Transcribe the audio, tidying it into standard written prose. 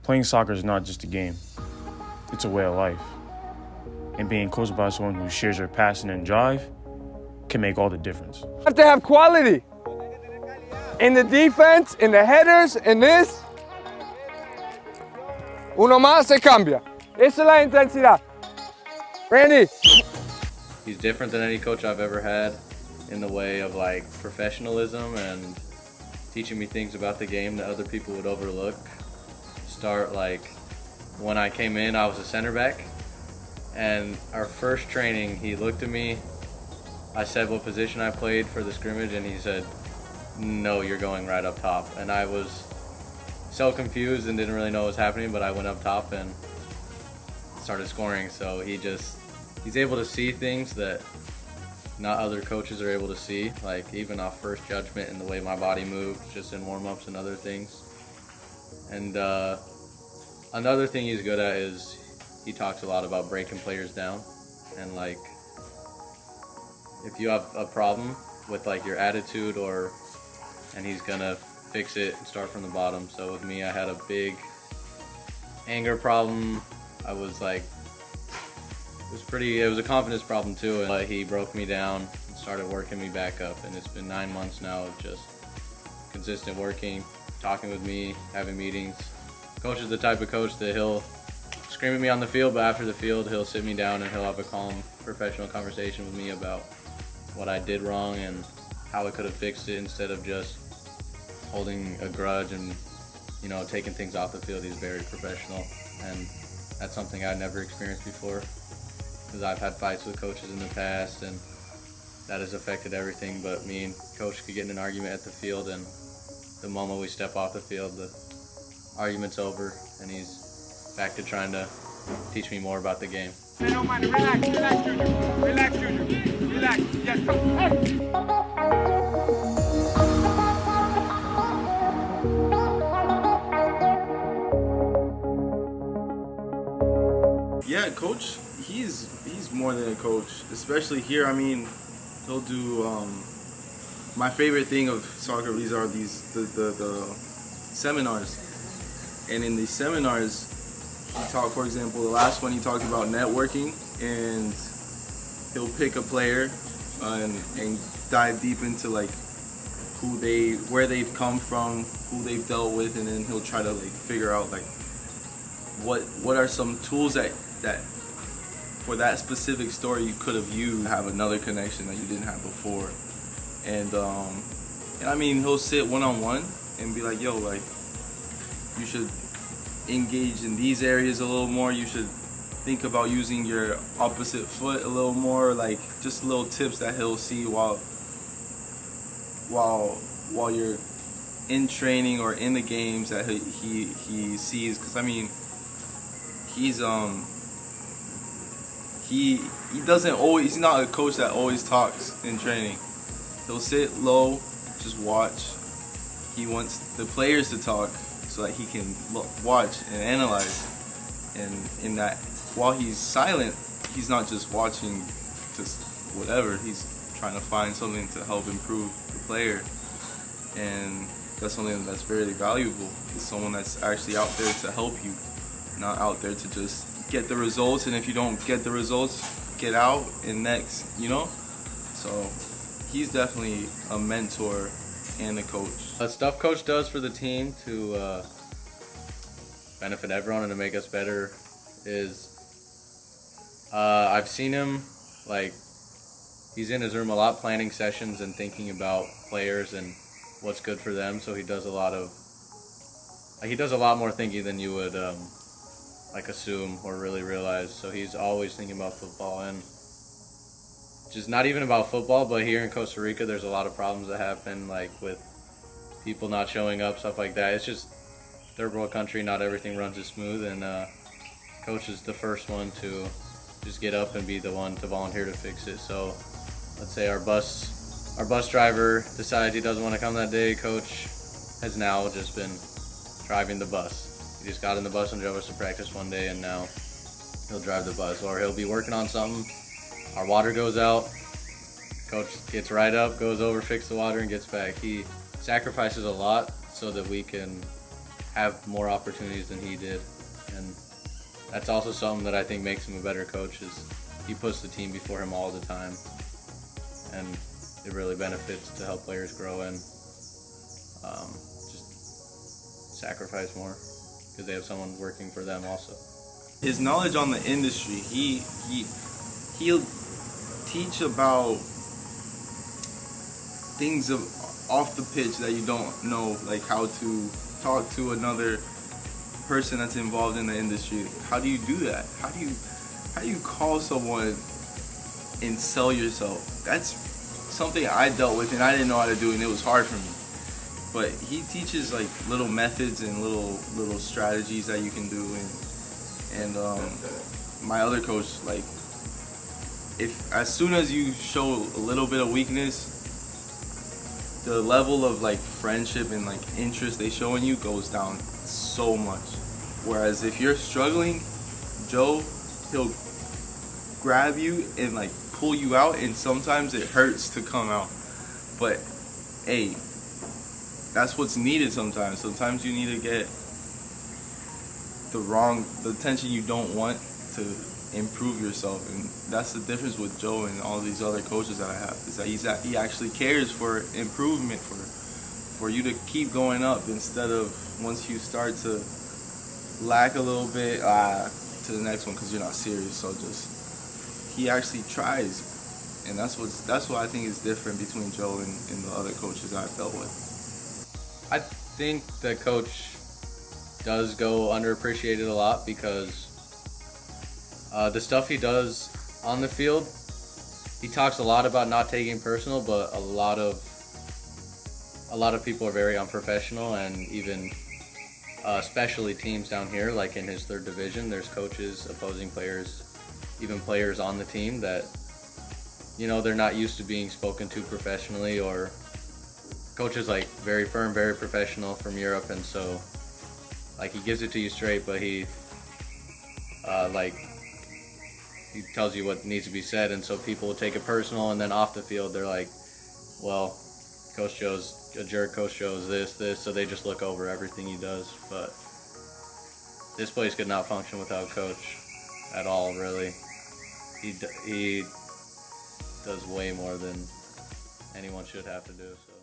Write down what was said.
Playing soccer is not just a game. It's a way of life. And being coached by someone who shares your passion and drive can make all the difference. You have to have quality. In the defense, in the headers, in this. Uno más se cambia. Esa es la intensidad. Randy. He's different than any coach I've ever had in the way of like professionalism and teaching me things about the game that other people would overlook. Start like when I came in, I was a center back, and our first training, he looked at me. I said what position I played for the scrimmage, and he said, "No, you're going right up top." And I was so confused and didn't really know what was happening, but I went up top and started scoring. So he's able to see things that not other coaches are able to see, like even off first judgment and the way my body moves, just in warm-ups and other things. And another thing he's good at is he talks a lot about breaking players down, and like if you have a problem with like your attitude and he's gonna fix it and start from the bottom. So with me, I had a big anger problem. I was like, it was a confidence problem too, and he broke me down and started working me back up, and it's been 9 months now of just consistent working, talking with me, having meetings. Coach is the type of coach that he'll scream at me on the field, but after the field he'll sit me down and he'll have a calm professional conversation with me about what I did wrong and how I could have fixed it, instead of just holding a grudge and taking things off the field. He's very professional, and that's something I'd never experienced before, because I've had fights with coaches in the past and that has affected everything. But me and coach could get in an argument at the field, and the moment we step off the field, the argument's over and he's back to trying to teach me more about the game. Relax, relax, Junior. Relax, Junior. Relax. Yes, come. Yeah, coach, he's more than a coach, especially here. I mean, he'll do my favorite thing of SoccerViza are the seminars. And in these seminars, he talked, for example, the last one he talked about networking, and he'll pick a player and dive deep into like where they've come from, who they've dealt with, and then he'll try to like figure out like what are some tools that for that specific story you could have used to have another connection that you didn't have before. And I mean, he'll sit one-on-one and be like, yo, like, you should engage in these areas a little more, you should think about using your opposite foot a little more, like just little tips that he'll see while you're in training or in the games that he sees. Because I mean, he's not a coach that always talks in training. He'll sit low, just watch. He wants the players to talk so that he can watch and analyze. And in that, while he's silent, he's not just watching just whatever. He's trying to find something to help improve the player. And that's something that's very valuable. It's someone that's actually out there to help you, not out there to just get the results, and if you don't get the results, get out and next, So he's definitely a mentor and a coach. Stuff coach does for the team to benefit everyone and to make us better is I've seen him, like, he's in his room a lot planning sessions and thinking about players and what's good for them, so he does a lot more thinking than you would assume or really realize. So he's always thinking about football, and just not even about football, but here in Costa Rica there's a lot of problems that happen, like with people not showing up, stuff like that. It's just third world country, not everything runs as smooth, and coach is the first one to just get up and be the one to volunteer to fix it. So let's say our bus driver decides he doesn't want to come that day, coach has now just been driving the bus. He just got in the bus and drove us to practice one day, and now he'll drive the bus. Or he'll be working on something, our water goes out, coach gets right up, goes over, fixes the water, and gets back. He sacrifices a lot so that we can have more opportunities than he did, and that's also something that I think makes him a better coach. Is he puts the team before him all the time, and it really benefits to help players grow and just sacrifice more because they have someone working for them also. His knowledge on the industry, he'll teach about things off the pitch that you don't know, like how to talk to another person that's involved in the industry. How do you do that? How do you call someone and sell yourself? That's something I dealt with and I didn't know how to do, and it was hard for me. But he teaches like little methods and little strategies that you can do, and my other coach, like, if as soon as you show a little bit of weakness, the level of like friendship and like interest they show in you goes down so much. Whereas if you're struggling, Joe, he'll grab you and like pull you out, and sometimes it hurts to come out. But hey, that's what's needed sometimes. Sometimes you need to get the attention you don't want to improve yourself, and that's the difference with Joe and all these other coaches that I have, is that he actually cares for improvement, for you to keep going up, instead of once you start to lack a little bit to the next one because you're not serious. So just he actually tries, and that's what I think is different between Joe and the other coaches I've dealt with. I think that coach does go underappreciated a lot because the stuff he does on the field, he talks a lot about not taking personal, but a lot of people are very unprofessional, and even especially teams down here, like in his third division, there's coaches, opposing players, even players on the team that, they're not used to being spoken to professionally, or coaches like very firm, very professional from Europe, and so like he gives it to you straight, but he tells you what needs to be said, and so people will take it personal, and then off the field they're like, well, Coach Joe's a jerk, Coach Joe's this, so they just look over everything he does. But this place could not function without Coach at all, really. He does way more than anyone should have to do. So.